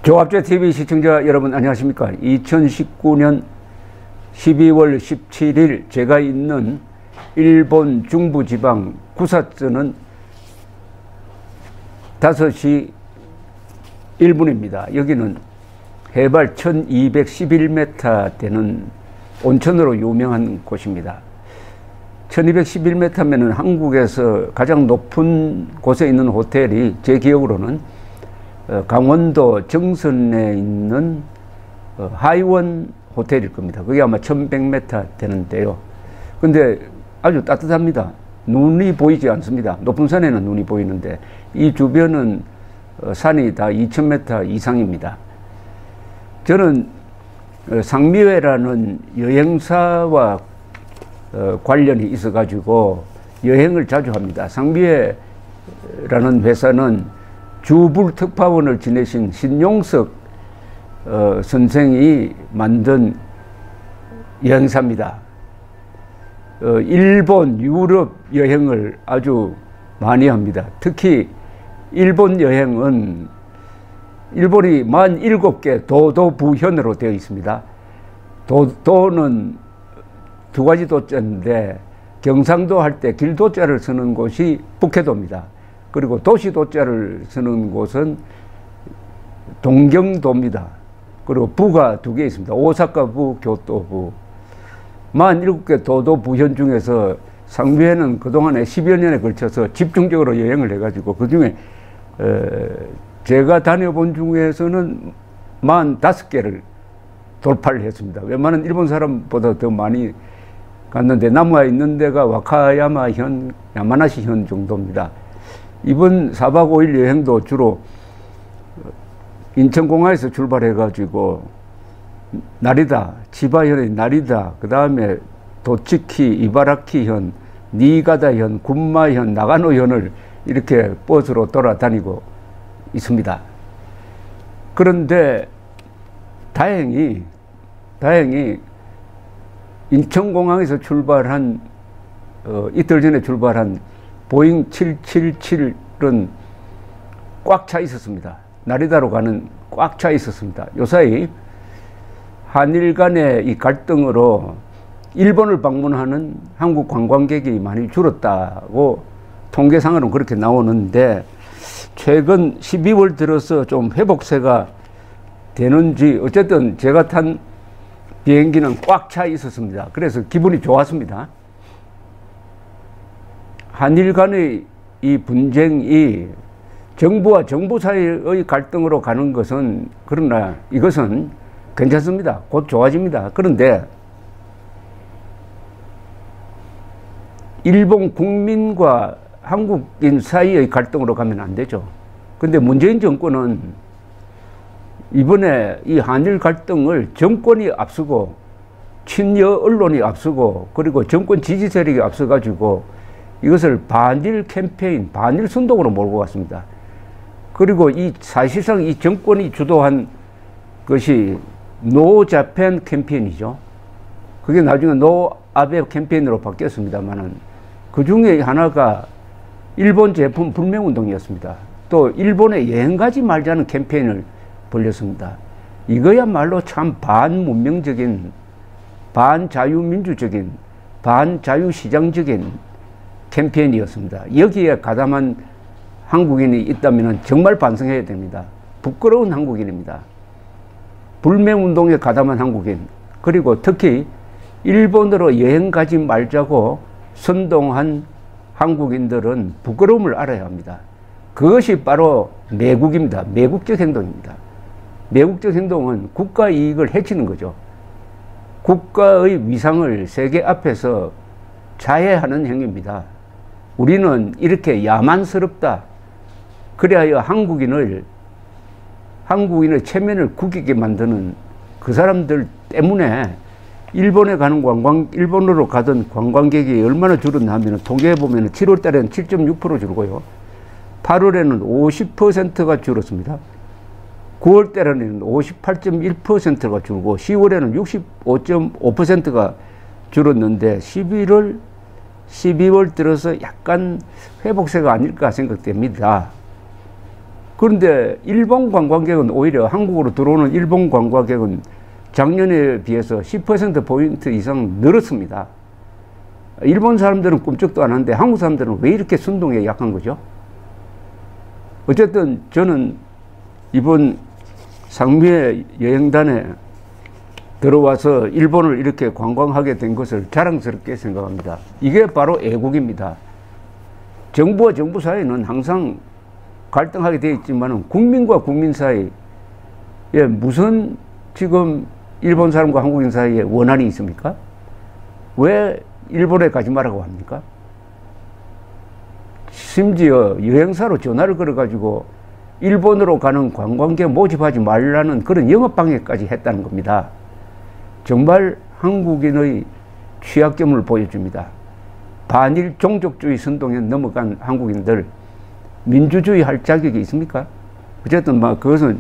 조합제TV 시청자 여러분 안녕하십니까. 2019년 12월 17일 제가 있는 일본 중부지방 구사츠는 5시 1분입니다. 여기는 해발 1211m 되는 온천으로 유명한 곳입니다. 1211m면 한국에서 가장 높은 곳에 있는 호텔이 제 기억으로는 강원도 정선에 있는 하이원 호텔일 겁니다. 그게 아마 1100m 되는데요. 근데 아주 따뜻합니다. 눈이 보이지 않습니다. 높은 산에는 눈이 보이는데 이 주변은 산이 다 2000m 이상입니다. 저는 상미회라는 여행사와 관련이 있어 가지고 여행을 자주 합니다. 상미회라는 회사는 주불 특파원을 지내신 신용석 선생이 만든 여행사입니다. 일본, 유럽 여행을 아주 많이 합니다. 특히 일본 여행은 일본이 47개 도도부현으로 되어 있습니다. 도는 두 가지 도자인데 경상도 할 때 길도자를 쓰는 곳이 북해도입니다. 그리고 도시도자를 쓰는 곳은 동경도입니다. 그리고 부가 2개 있습니다. 오사카부, 교토부. 47개 도도부현 중에서 상미회는 그동안에 10여 년에 걸쳐서 집중적으로 여행을 해가지고 그 중에 제가 다녀본 중에서는 45개를 돌파를 했습니다. 웬만한 일본 사람보다 더 많이 갔는데 남아 있는 데가 와카야마현, 야마나시현 정도입니다. 이번 4박 5일 여행도 주로 인천공항에서 출발해 가지고 나리다, 치바현의 나리다, 그 다음에 도치키, 이바라키현, 니가다현, 군마현, 나가노현을 이렇게 버스로 돌아다니고 있습니다. 그런데 다행히 인천공항에서 출발한 이틀 전에 출발한 보잉 777은 꽉 차 있었습니다. 나리다로 가는 꽉 차 있었습니다. 요사이 한일 간의 이 갈등으로 일본을 방문하는 한국 관광객이 많이 줄었다고 통계상으로는 그렇게 나오는데 최근 12월 들어서 좀 회복세가 되는지 어쨌든 제가 탄 비행기는 꽉 차 있었습니다. 그래서 기분이 좋았습니다. 한일 간의 이 분쟁이 정부와 정부 사이의 갈등으로 가는 것은 그러나 이것은 괜찮습니다. 곧 좋아집니다. 그런데 일본 국민과 한국인 사이의 갈등으로 가면 안 되죠. 근데 문재인 정권은 이번에 이 한일 갈등을 정권이 앞서고 친여 언론이 앞서고 그리고 정권 지지 세력이 앞서 가지고 이것을 반일 캠페인, 반일 선동으로 몰고 갔습니다. 그리고 이 사실상 이 정권이 주도한 것이 노 자펜 캠페인이죠. 그게 나중에 노 아베 캠페인으로 바뀌었습니다만은 그 중에 하나가 일본 제품 불매운동이었습니다. 또 일본에 여행 가지 말자는 캠페인을 벌였습니다. 이거야말로 참 반문명적인, 반자유민주적인, 반자유시장적인 캠페인이었습니다. 여기에 가담한 한국인이 있다면 정말 반성해야 됩니다. 부끄러운 한국인입니다. 불매운동에 가담한 한국인, 그리고 특히 일본으로 여행 가지 말자고 선동한 한국인들은 부끄러움을 알아야 합니다. 그것이 바로 매국입니다. 매국적 행동입니다. 매국적 행동은 국가 이익을 해치는 거죠. 국가의 위상을 세계 앞에서 자해하는 행위입니다. 우리는 이렇게 야만스럽다. 그래야 한국인의 체면을 구기게 만드는 그 사람들 때문에 일본으로 가던 관광객이 얼마나 줄었나 하면 통계해보면 7월 달에는 7.6% 줄고요. 8월에는 50%가 줄었습니다. 9월 달에는 58.1%가 줄고 10월에는 65.5%가 줄었는데 12월 들어서 약간 회복세가 아닐까 생각됩니다. 그런데 일본 관광객은 오히려 한국으로 들어오는 일본 관광객은 작년에 비해서 10%포인트 이상 늘었습니다. 일본 사람들은 꿈쩍도 안 하는데 한국 사람들은 왜 이렇게 순동에 약한 거죠? 어쨌든 저는 이번 상미의 여행단에 들어와서 일본을 이렇게 관광하게 된 것을 자랑스럽게 생각합니다. 이게 바로 애국입니다. 정부와 정부 사이는 항상 갈등하게 되어 있지만 국민과 국민 사이에 무슨 지금 일본 사람과 한국인 사이에 원한이 있습니까? 왜 일본에 가지 말라고 합니까? 심지어 여행사로 전화를 걸어가지고 일본으로 가는 관광객 모집하지 말라는 그런 영업방해까지 했다는 겁니다. 정말 한국인의 취약점을 보여줍니다. 반일 종족주의 선동에 넘어간 한국인들 민주주의 할 자격이 있습니까? 어쨌든 그것은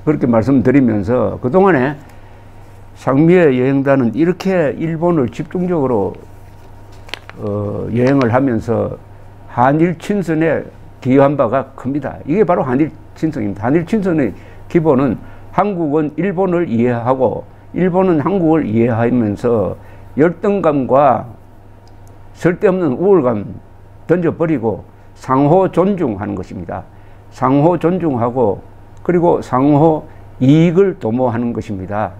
그렇게 말씀드리면서 그동안에 상미의 여행단은 이렇게 일본을 집중적으로 여행을 하면서 한일 친선에 기여한 바가 큽니다. 이게 바로 한일 친선입니다. 한일 친선의 기본은 한국은 일본을 이해하고 일본은 한국을 이해하면서 열등감과 쓸데없는 우월감 던져버리고 상호 존중하는 것입니다. 상호 존중하고 그리고 상호 이익을 도모하는 것입니다.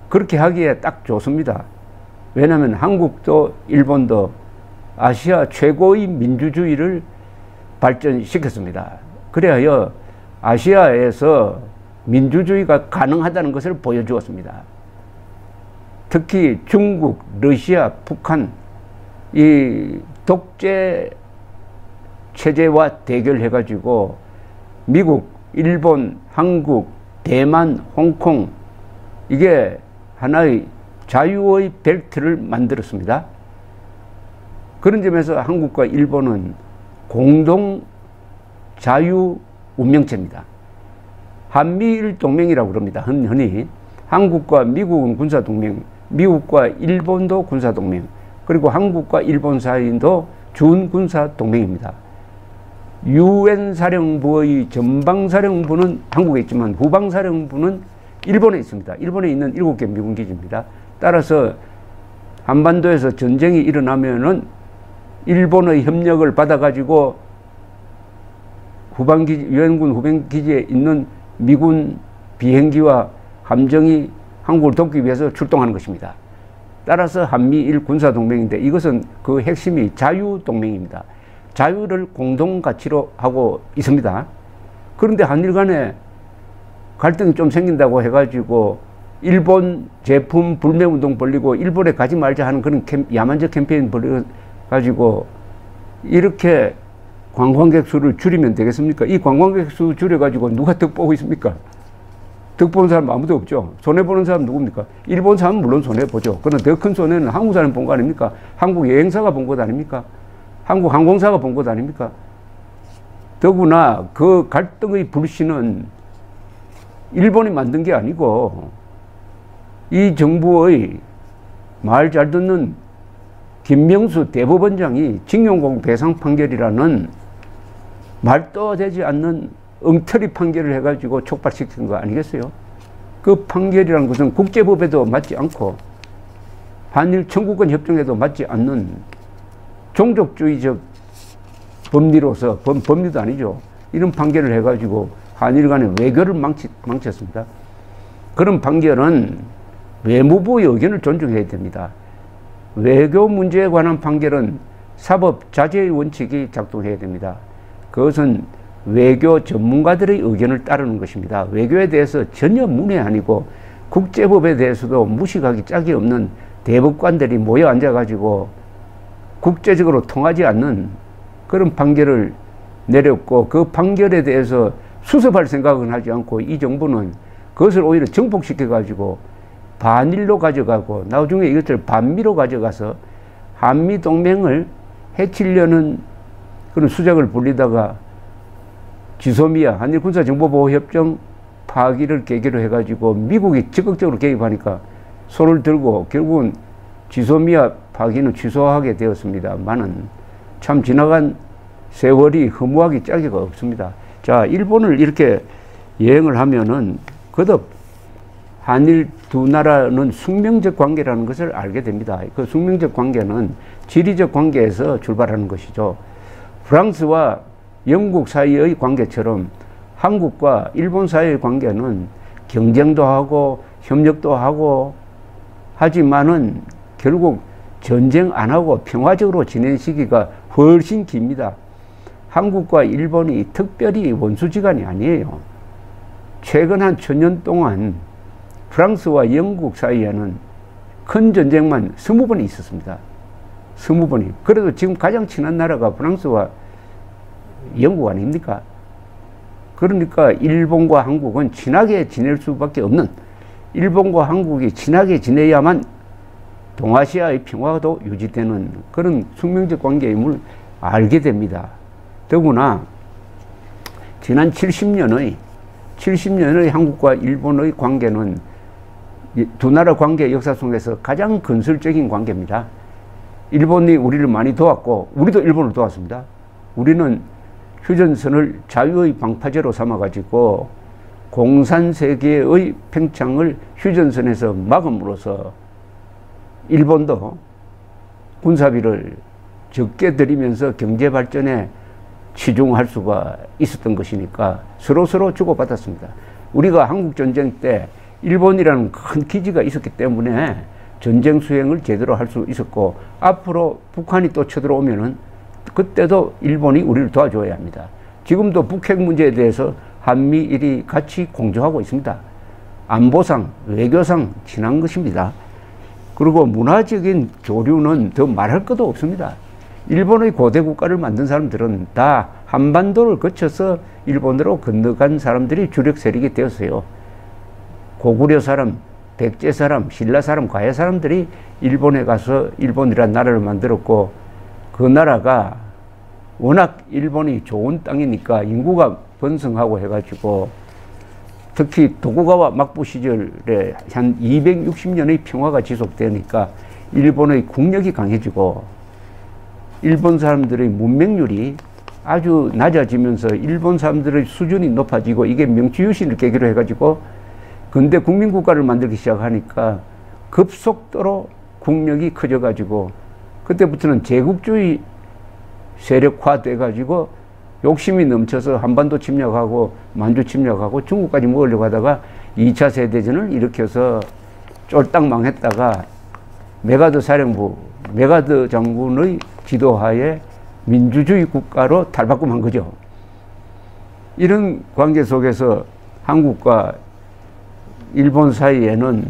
그렇게 하기에 딱 좋습니다. 왜냐하면 한국도 일본도 아시아 최고의 민주주의를 발전시켰습니다. 그래야 아시아에서 민주주의가 가능하다는 것을 보여주었습니다. 특히 중국, 러시아, 북한 이 독재 체제와 대결해가지고 미국, 일본, 한국, 대만, 홍콩 이게 하나의 자유의 벨트를 만들었습니다. 그런 점에서 한국과 일본은 공동 자유 운명체입니다. 한미일 동맹이라고 그럽니다. 흔히 한국과 미국은 군사동맹, 미국과 일본도 군사동맹, 그리고 한국과 일본 사이도 준군사동맹입니다. UN 사령부의 전방사령부는 한국에 있지만 후방사령부는 일본에 있습니다. 일본에 있는 7개 미군 기지입니다. 따라서 한반도에서 전쟁이 일어나면은 일본의 협력을 받아가지고 후방기지, 유엔군 후방기지에 있는 미군 비행기와 함정이 한국을 돕기 위해서 출동하는 것입니다. 따라서 한미일 군사동맹인데 이것은 그 핵심이 자유동맹입니다. 자유를 공동가치로 하고 있습니다. 그런데 한일 간에 갈등이 좀 생긴다고 해가지고 일본 제품 불매운동 벌리고 일본에 가지 말자 하는 그런 야만적 캠페인 벌려가지고 이렇게 관광객 수를 줄이면 되겠습니까? 이 관광객 수 줄여가지고 누가 득 보고 있습니까? 득 보는 사람 아무도 없죠. 손해보는 사람 누굽니까? 일본 사람은 물론 손해보죠. 그러나 더 큰 손해는 한국 사람이 본 거 아닙니까? 한국 여행사가 본 것 아닙니까? 한국 항공사가 본 것 아닙니까? 더구나 그 갈등의 불씨는 일본이 만든 게 아니고 이 정부의 말 잘 듣는 김명수 대법원장이 징용공 배상 판결이라는 말도 되지 않는 엉터리 판결을 해가지고 촉발시킨 거 아니겠어요? 그 판결이라는 것은 국제법에도 맞지 않고 한일 청구권 협정에도 맞지 않는 종족주의적 법리로서 법리도 아니죠. 이런 판결을 해가지고 한일 간의 외교를 망쳤습니다. 그런 판결은 외무부의 의견을 존중해야 됩니다. 외교 문제에 관한 판결은 사법 자제의 원칙이 작동해야 됩니다. 그것은 외교 전문가들의 의견을 따르는 것입니다. 외교에 대해서 전혀 문외 아니고 국제법에 대해서도 무식하기 짝이 없는 대법관들이 모여 앉아가지고 국제적으로 통하지 않는 그런 판결을 내렸고 그 판결에 대해서 수습할 생각은 하지 않고 이 정부는 그것을 오히려 정복시켜가지고 반일로 가져가고 나중에 이것을 반미로 가져가서 한미동맹을 해치려는 그런 수작을 불리다가 지소미아 한일군사정보보호협정 파기를 계기로 해가지고 미국이 적극적으로 개입하니까 손을 들고 결국은 지소미아 파기는 취소하게 되었습니다만은 참 지나간 세월이 허무하기 짝이가 없습니다. 자, 일본을 이렇게 여행을 하면은 거듭 한일 두 나라는 숙명적 관계라는 것을 알게 됩니다. 그 숙명적 관계는 지리적 관계에서 출발하는 것이죠. 프랑스와 영국 사이의 관계처럼 한국과 일본 사이의 관계는 경쟁도 하고 협력도 하고 하지만은 결국 전쟁 안 하고 평화적으로 지낸 시기가 훨씬 깁니다. 한국과 일본이 특별히 원수지간이 아니에요. 최근 한 1000년 동안 프랑스와 영국 사이에는 큰 전쟁만 20번이 있었습니다. 20번이. 그래도 지금 가장 친한 나라가 프랑스와 영국 아닙니까? 그러니까 일본과 한국은 친하게 지낼 수밖에 없는, 일본과 한국이 친하게 지내야만 동아시아의 평화도 유지되는 그런 숙명적 관계임을 알게 됩니다. 더구나 지난 70년의 한국과 일본의 관계는 두 나라 관계 역사 속에서 가장 건설적인 관계입니다. 일본이 우리를 많이 도왔고 우리도 일본을 도왔습니다. 우리는 휴전선을 자유의 방파제로 삼아가지고 공산세계의 팽창을 휴전선에서 막음으로써 일본도 군사비를 적게 들이면서 경제발전에 치중할 수가 있었던 것이니까 서로 주고받았습니다. 우리가 한국전쟁 때 일본이라는 큰 기지가 있었기 때문에 전쟁 수행을 제대로 할 수 있었고, 앞으로 북한이 또 쳐들어오면은 그때도 일본이 우리를 도와줘야 합니다. 지금도 북핵 문제에 대해서 한미일이 같이 공조하고 있습니다. 안보상, 외교상 친한 것입니다. 그리고 문화적인 교류는 더 말할 것도 없습니다. 일본의 고대 국가를 만든 사람들은 다 한반도를 거쳐서 일본으로 건너간 사람들이 주력 세력이 되었어요. 고구려 사람, 백제 사람, 신라 사람, 가야 사람들이 일본에 가서 일본이라는 나라를 만들었고, 그 나라가 워낙 일본이 좋은 땅이니까 인구가 번성하고 해가지고, 특히 도쿠가와 막부 시절에 한 260년의 평화가 지속되니까 일본의 국력이 강해지고, 일본 사람들의 문맹률이 아주 낮아지면서 일본 사람들의 수준이 높아지고, 이게 명치유신을 계기로 해가지고 근대 국민국가를 만들기 시작하니까 급속도로 국력이 커져가지고, 그때부터는 제국주의 세력화돼 가지고 욕심이 넘쳐서 한반도 침략하고 만주 침략하고 중국까지 먹으려고 하다가 2차 세대전을 일으켜서 쫄딱 망했다가 메가더 사령부, 메가더 장군의 지도하에 민주주의 국가로 탈바꿈한 거죠. 이런 관계 속에서 한국과 일본 사이에는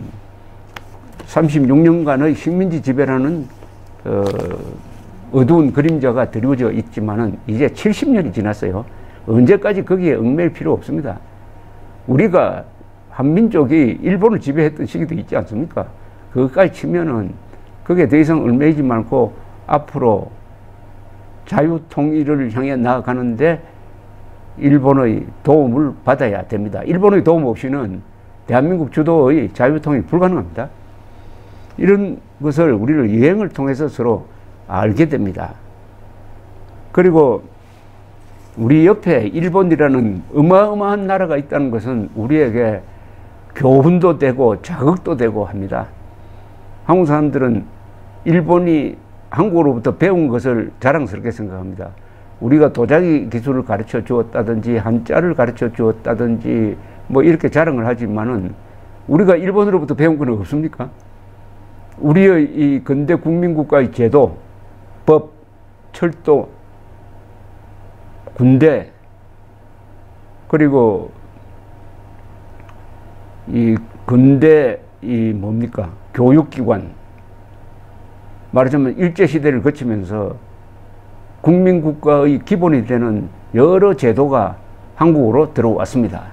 36년간의 식민지 지배라는 어두운 그림자가 드리워져 있지만은 이제 70년이 지났어요. 언제까지 거기에 얽매일 필요 없습니다. 우리가 한민족이 일본을 지배했던 시기도 있지 않습니까? 그것까지 치면은 그게 더 이상 얽매이지 말고 앞으로 자유통일을 향해 나아가는데 일본의 도움을 받아야 됩니다. 일본의 도움 없이는 대한민국 주도의 자유통일이 불가능합니다. 이런 것을 우리를 여행을 통해서 서로 알게 됩니다. 그리고 우리 옆에 일본이라는 어마어마한 나라가 있다는 것은 우리에게 교훈도 되고 자극도 되고 합니다. 한국 사람들은 일본이 한국으로부터 배운 것을 자랑스럽게 생각합니다. 우리가 도자기 기술을 가르쳐 주었다든지 한자를 가르쳐 주었다든지 뭐 이렇게 자랑을 하지만은 우리가 일본으로부터 배운 건 없습니까? 우리의 이 근대 국민국가의 제도, 법, 철도, 군대, 그리고 이 근대 이 뭡니까? 교육기관, 말하자면 일제시대를 거치면서 국민국가의 기본이 되는 여러 제도가 한국으로 들어왔습니다.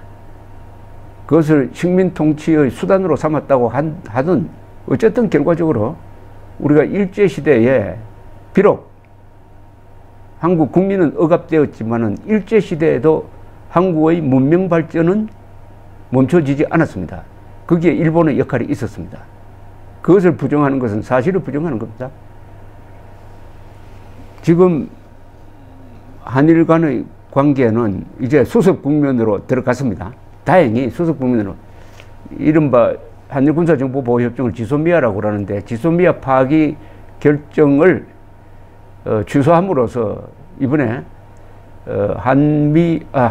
그것을 식민통치의 수단으로 삼았다고 하든 어쨌든 결과적으로 우리가 일제시대에 비록 한국 국민은 억압되었지만은 일제시대에도 한국의 문명 발전은 멈춰지지 않았습니다. 거기에 일본의 역할이 있었습니다. 그것을 부정하는 것은 사실을 부정하는 겁니다. 지금 한일 간의 관계는 이제 수습 국면으로 들어갔습니다. 다행히 수습 국면으로. 이른바 한일군사정보보호협정을 지소미아라고 그러는데 지소미아 파기 결정을 취소함으로써 이번에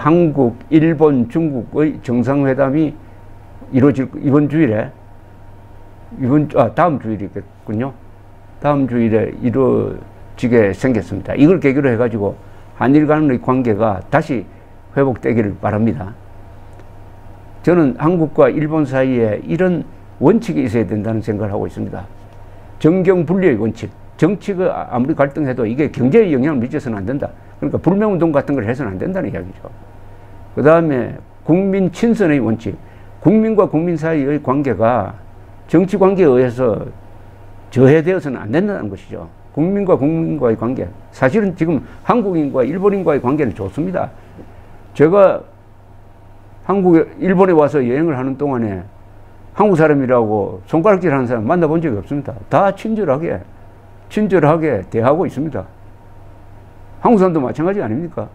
한국, 일본, 중국의 정상회담이 이루어질 이번 주일에 다음 주일이겠군요. 다음 주일에 이루어지게 생겼습니다. 이걸 계기로 해가지고 한일 간의 관계가 다시 회복되기를 바랍니다. 저는 한국과 일본 사이에 이런 원칙이 있어야 된다는 생각을 하고 있습니다. 정경분리의 원칙. 정치가 아무리 갈등해도 이게 경제에 영향을 미쳐서는 안 된다. 그러니까 불매운동 같은 걸 해서는 안 된다는 이야기죠. 그 다음에 국민 친선의 원칙. 국민과 국민 사이의 관계가 정치 관계에 의해서 저해되어서는 안 된다는 것이죠. 국민과 국민과의 관계. 사실은 지금 한국인과 일본인과의 관계는 좋습니다. 제가 일본에 와서 여행을 하는 동안에 한국 사람이라고 손가락질 하는 사람 만나본 적이 없습니다. 다 친절하게 대하고 있습니다. 한국 사람도 마찬가지 아닙니까?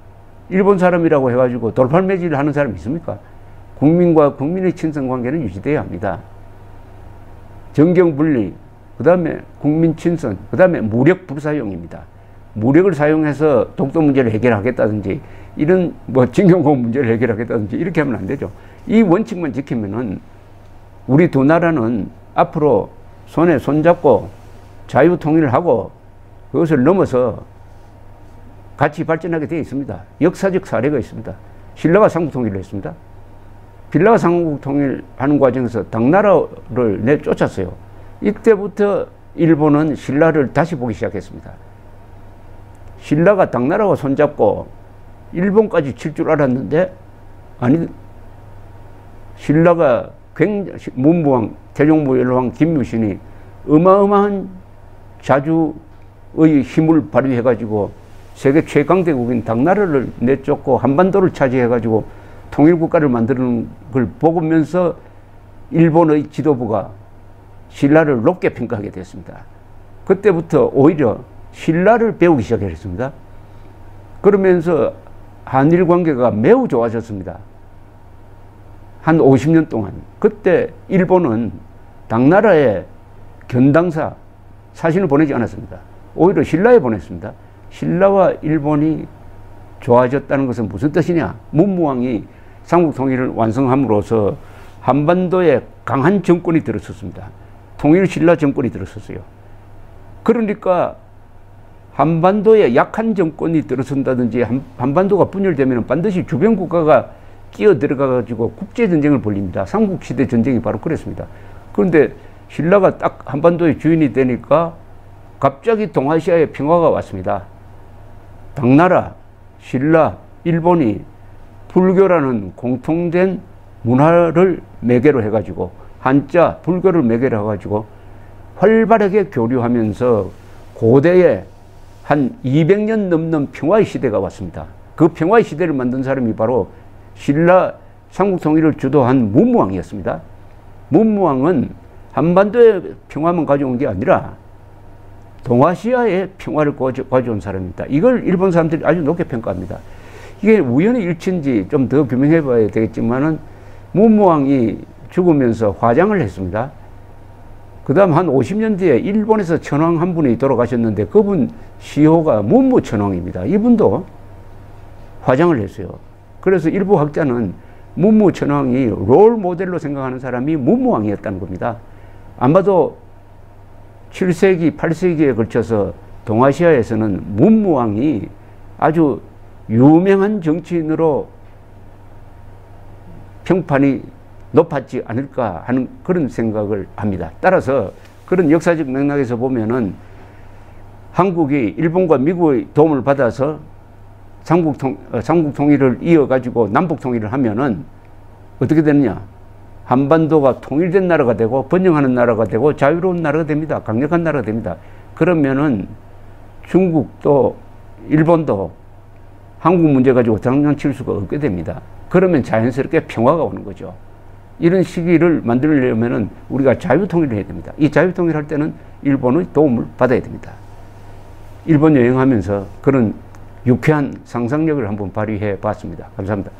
일본 사람이라고 해가지고 돌팔매질 하는 사람이 있습니까? 국민과 국민의 친선 관계는 유지돼야 합니다. 정경분리, 그 다음에 국민 친선, 그 다음에 무력 불사용입니다. 무력을 사용해서 독도 문제를 해결하겠다든지 이런 징용공 문제를 해결하겠다든지 이렇게 하면 안 되죠. 이 원칙만 지키면은 우리 두 나라는 앞으로 손에 손잡고 자유통일을 하고 그것을 넘어서 같이 발전하게 되어 있습니다. 역사적 사례가 있습니다. 신라가 삼국통일을 했습니다. 신라가 삼국통일하는 과정에서 당나라를 내쫓았어요. 이때부터 일본은 신라를 다시 보기 시작했습니다. 신라가 당나라와 손잡고 일본까지 칠 줄 알았는데 아니, 신라가 굉장히 문무왕, 태종무열왕 김유신이 어마어마한 자주의 힘을 발휘해가지고 세계 최강대국인 당나라를 내쫓고 한반도를 차지해가지고 통일국가를 만드는 걸 보면서 일본의 지도부가 신라를 높게 평가하게 됐습니다. 그때부터 오히려 신라를 배우기 시작했습니다. 그러면서 한일 관계가 매우 좋아졌습니다. 한 50년 동안. 그때 일본은 당나라에 견당사 사신을 보내지 않았습니다. 오히려 신라에 보냈습니다. 신라와 일본이 좋아졌다는 것은 무슨 뜻이냐? 문무왕이 삼국통일을 완성함으로써 한반도에 강한 정권이 들어섰습니다. 통일 신라 정권이 들어섰어요. 그러니까 한반도에 약한 정권이 들어선다든지 한반도가 분열되면 반드시 주변 국가가 끼어 들어가가지고 국제전쟁을 벌립니다. 삼국시대 전쟁이 바로 그랬습니다. 그런데 신라가 딱 한반도의 주인이 되니까 갑자기 동아시아에 평화가 왔습니다. 당나라, 신라, 일본이 불교라는 공통된 문화를 매개로 해가지고 한자, 불교를 매개로 해가지고 활발하게 교류하면서 고대에 한 200년 넘는 평화의 시대가 왔습니다. 그 평화의 시대를 만든 사람이 바로 신라 삼국통일을 주도한 문무왕이었습니다. 문무왕은 한반도의 평화만 가져온 게 아니라 동아시아의 평화를 가져온 사람입니다. 이걸 일본 사람들이 아주 높게 평가합니다. 이게 우연의 일치인지 좀 더 규명해 봐야 되겠지만은 문무왕이 죽으면서 화장을 했습니다. 그 다음 한 50년 뒤에 일본에서 천황 한 분이 돌아가셨는데 그분 시호가 문무천황입니다. 이분도 화장을 했어요. 그래서 일부 학자는 문무천황이 롤 모델로 생각하는 사람이 문무왕이었다는 겁니다. 아마도 7세기, 8세기에 걸쳐서 동아시아에서는 문무왕이 아주 유명한 정치인으로 평판이 높았지 않을까 하는 그런 생각을 합니다. 따라서 그런 역사적 맥락에서 보면은 한국이 일본과 미국의 도움을 받아서 삼국통일을 이어가지고 남북통일을 하면은 어떻게 되느냐? 한반도가 통일된 나라가 되고 번영하는 나라가 되고 자유로운 나라가 됩니다. 강력한 나라가 됩니다. 그러면은 중국도 일본도 한국 문제 가지고 장난칠 수가 없게 됩니다. 그러면 자연스럽게 평화가 오는 거죠. 이런 시기를 만들려면은 우리가 자유통일을 해야 됩니다. 이 자유통일 할 때는 일본의 도움을 받아야 됩니다. 일본 여행하면서 그런 유쾌한 상상력을 한번 발휘해 봤습니다. 감사합니다.